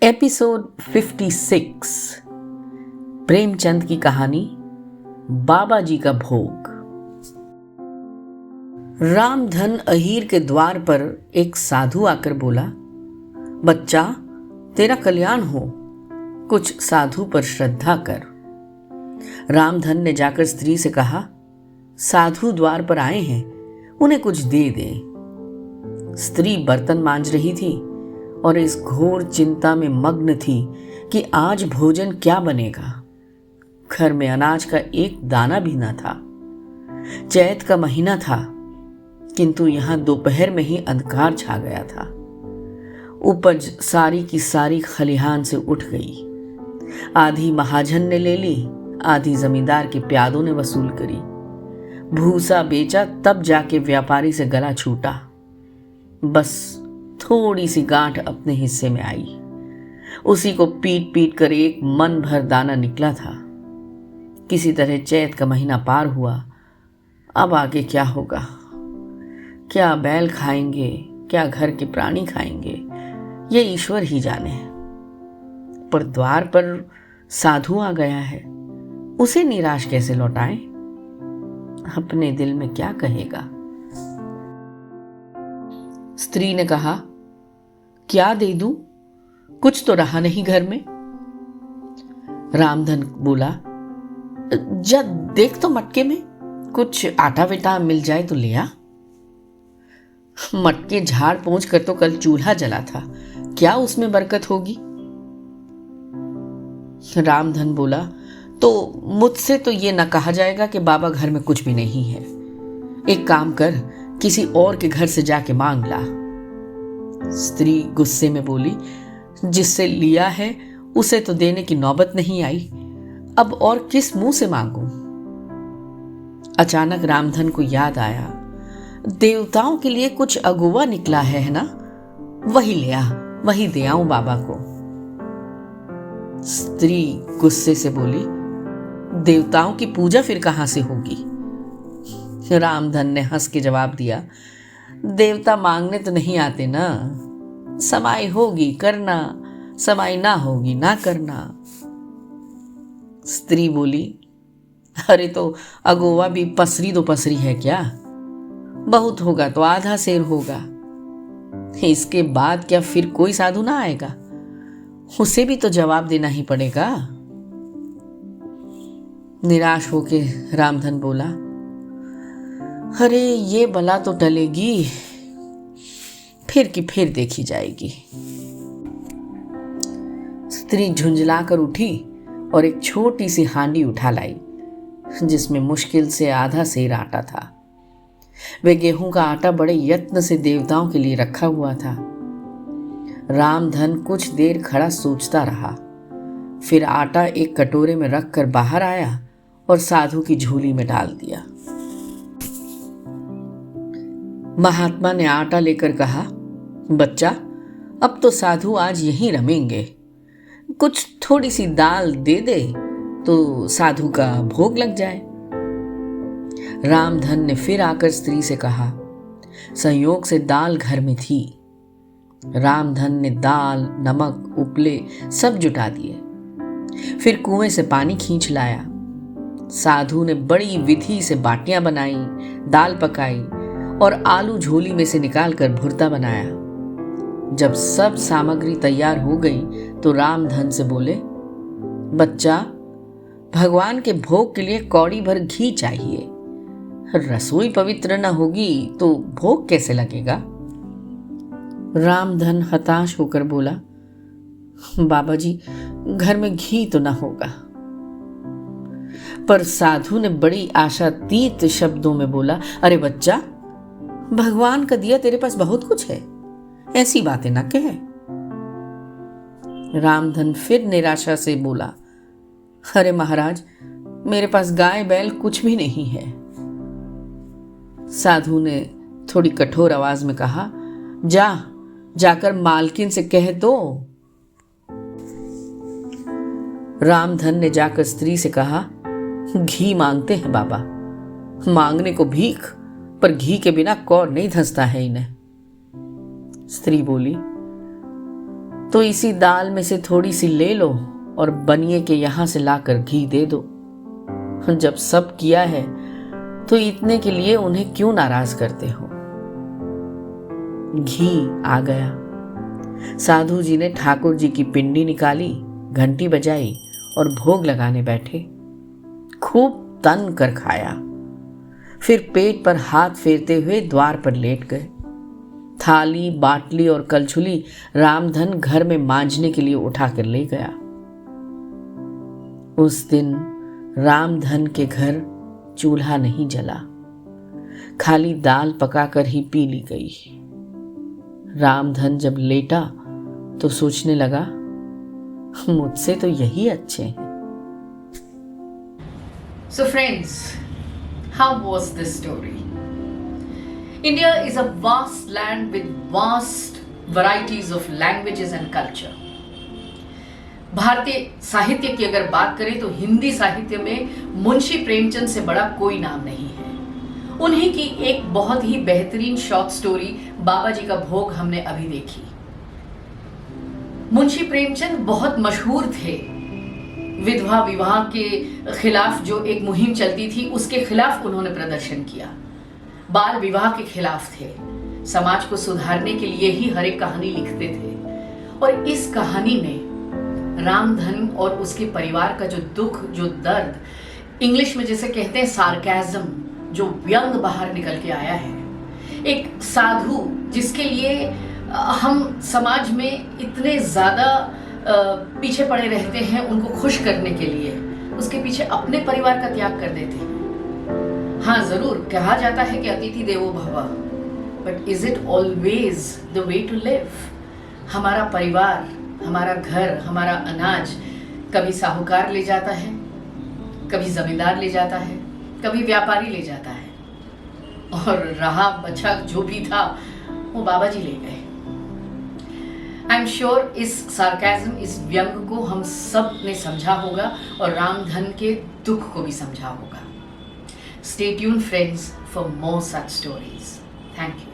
Episode 56 Premchand की कहानी बाबा जी का भोग। रामधन अहीर के द्वार पर एक साधु आकर बोला, बच्चा तेरा कल्याण हो, कुछ साधु पर श्रद्धा कर। रामधन ने जाकर स्त्री से कहा, साधु द्वार पर आए हैं, उन्हें कुछ दे दे। स्त्री बर्तन मांज रही थी और इस घोर चिंता में मग्न थी कि आज भोजन क्या बनेगा। घर में अनाज का एक दाना भी न था। चैत का महीना था, किंतु यहां दोपहर में ही अंधकार छा गया था। उपज सारी की सारी खलिहान से उठ गई। आधी महाजन ने ले ली, आधी जमींदार के प्यादों ने वसूल करी। भूसा बेचा तब जाके व्यापारी से गला छूटा। बस थोड़ी सी गांठ अपने हिस्से में आई, उसी को पीट पीट कर एक मन भर दाना निकला था। किसी तरह चैत का महीना पार हुआ। अब आगे क्या होगा? क्या बैल खाएंगे, क्या घर के प्राणी खाएंगे, ये ईश्वर ही जाने। पर द्वार पर साधु आ गया है, उसे निराश कैसे लौटाएं? अपने दिल में क्या कहेगा? स्त्री ने कहा, क्या दे दूं? कुछ तो रहा नहीं घर में। रामधन बोला, जा देख तो मटके में कुछ आटा वेटा मिल जाए तो ले आ। मटके झाड़ पोंछ कर तो कल चूल्हा जला था, क्या उसमें बरकत होगी? रामधन बोला, तो मुझसे तो ये न कहा जाएगा कि बाबा घर में कुछ भी नहीं है। एक काम कर, किसी और के घर से जाके मांग ला। स्त्री गुस्से में बोली, जिससे लिया है उसे तो देने की नौबत नहीं आई, अब और किस मुंह से मांगूं? अचानक रामधन को याद आया, देवताओं के लिए कुछ अगुवा निकला है ना, वही ले आ, वही दे आऊं बाबा को। स्त्री गुस्से से बोली, देवताओं की पूजा फिर कहां से होगी? रामधन ने हंस के जवाब दिया, देवता मांगने तो नहीं आते ना, समाई होगी करना, समाई ना होगी ना करना। स्त्री बोली, अरे तो अगोवा भी पसरी दो पसरी है क्या? बहुत होगा तो आधा सेर होगा। इसके बाद क्या फिर कोई साधु ना आएगा? उसे भी तो जवाब देना ही पड़ेगा। निराश होके रामधन बोला, अरे ये बला तो टलेगी, फिर की फिर देखी जाएगी। स्त्री झुंझलाकर उठी और एक छोटी सी हांडी उठा लाई, जिसमें मुश्किल से आधा सेर आटा था। वे गेहूं का आटा बड़े यत्न से देवताओं के लिए रखा हुआ था। रामधन कुछ देर खड़ा सोचता रहा, फिर आटा एक कटोरे में रखकर बाहर आया और साधु की झोली में डाल दिया। महात्मा ने आटा लेकर कहा, बच्चा अब तो साधु आज यहीं रमेंगे, कुछ थोड़ी सी दाल दे दे तो साधु का भोग लग जाए। रामधन ने फिर आकर स्त्री से कहा, संयोग से दाल घर में थी। रामधन ने दाल, नमक, उपले सब जुटा दिए, फिर कुएं से पानी खींच लाया। साधु ने बड़ी विधि से बाटियां बनाई, दाल पकाई और आलू झोली में से निकालकर भुर्ता बनाया। जब सब सामग्री तैयार हो गई तो रामधन से बोले, बच्चा भगवान के भोग के लिए कौड़ी भर घी चाहिए। रसोई पवित्र न होगी तो भोग कैसे लगेगा? रामधन हताश होकर बोला, बाबा जी घर में घी तो न होगा। पर साधु ने बड़ी आशातीत शब्दों में बोला, अरे बच्चा भगवान का दिया तेरे पास बहुत कुछ है, ऐसी बातें ना कह। रामधन फिर निराशा से बोला, अरे महाराज मेरे पास गाय बैल कुछ भी नहीं है। साधु ने थोड़ी कठोर आवाज में कहा, जाकर मालकिन से कह दो। रामधन ने जाकर स्त्री से कहा, घी मांगते हैं बाबा। मांगने को भीख, पर घी के बिना कौर नहीं धंसता है इन्हें। स्त्री बोली, तो इसी दाल में से थोड़ी सी ले लो और बनिए के यहां से लाकर घी दे दो। जब सब किया है तो इतने के लिए उन्हें क्यों नाराज करते हो। घी आ गया। साधु जी ने ठाकुर जी की पिंडी निकाली, घंटी बजाई और भोग लगाने बैठे। खूब तन कर खाया, फिर पेट पर हाथ फेरते हुए द्वार पर लेट गए। थाली, बाटली और कलछुली रामधन घर में मांजने के लिए उठाकर ले गया। उस दिन रामधन के घर चूल्हा नहीं जला, खाली दाल पकाकर ही पी ली गई। रामधन जब लेटा तो सोचने लगा, मुझसे तो यही अच्छे हैं। So friends, how was this story? India is a vast land with vast varieties of languages and culture. भारतीय साहित्य की अगर बात करें तो हिंदी साहित्य में मुंशी प्रेमचंद से बड़ा कोई नाम नहीं है। उन्हीं की एक बहुत ही बेहतरीन शॉर्ट स्टोरी बाबा जी का भोग हमने अभी देखी। मुंशी प्रेमचंद बहुत मशहूर थे। विधवा विवाह के खिलाफ जो एक मुहिम चलती थी उसके खिलाफ उन्होंने प्रदर्शन किया। बाल विवाह के खिलाफ थे। समाज को सुधारने के लिए ही हर एक कहानी लिखते थे। और इस कहानी में रामधन और उसके परिवार का जो दुख, जो दर्द, इंग्लिश में जैसे कहते हैं सार्केज्म, जो व्यंग बाहर निकल के आया है। एक साधु जिसके लिए हम समाज में इतने ज़्यादा पीछे पड़े रहते हैं उनको खुश करने के लिए, उसके पीछे अपने परिवार का त्याग कर देते हैं। हाँ, ज़रूर कहा जाता है कि अतिथि देवो भव, but is it always the way to live? हमारा परिवार, हमारा घर, हमारा अनाज कभी साहूकार ले जाता है, कभी जमींदार ले जाता है, कभी व्यापारी ले जाता है, और रहा बचा जो भी था वो बाबा जी ले गए। आई एम श्योर इस सार्केज्म, इस व्यंग को हम सब ने समझा होगा और रामधन के दुख को भी समझा होगा। Stay tuned friends for more such stories. Thank you.